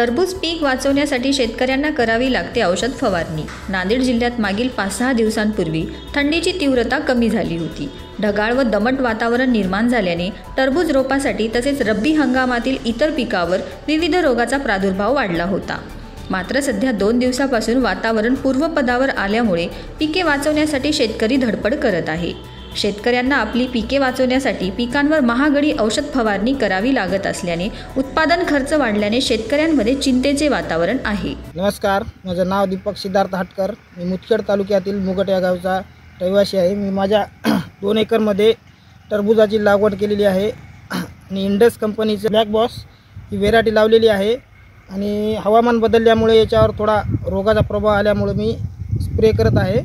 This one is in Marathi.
टरबूज पीक वाचवण्यासाठी शेतकऱ्यांना करावी लागते औषध फवारणी। नांदेड जिल्ह्यात मागील 5-6 दिवसांपूर्वी थंडीची तीव्रता कमी झाली होती। ढगाळ व दमट वातावरण निर्माण झाल्याने टरबूज रोपासाठी तसेच रब्बी हंगामातील इतर पिकावर विविध रोगाचा प्रादुर्भाव वाढला होता। मात्र सध्या 2 दिवसापासून वातावरण पूर्वपदावर आल्यामुळे पिके वाचवण्यासाठी शेतकरी धडपड करत आहे। शेतकऱ्यांना आपली पिके वाचवण्यासाठी पिकांवर महागडी औषध फवारणी करावी लागत असल्याने उत्पादन खर्च वाढल्याने शेतकऱ्यांमध्ये चिंतेचे वातावरण आहे। नमस्कार, माझं नाव दीपक सिद्धार्थ हटकर। मी मुदखेड तालुक्यातील मुगट या गावचा रहिवासी आहे। मी माझ्या 2 एकरमध्ये टरबुजाची लागवड केलेली आहे आणि इंडस कंपनीचे ब्लॅक बॉस ही व्हेरायटी लावलेली आहे आणि हवामान बदलल्यामुळे याच्यावर थोडा रोगाचा प्रभाव आल्यामुळे मी स्प्रे करत आहे।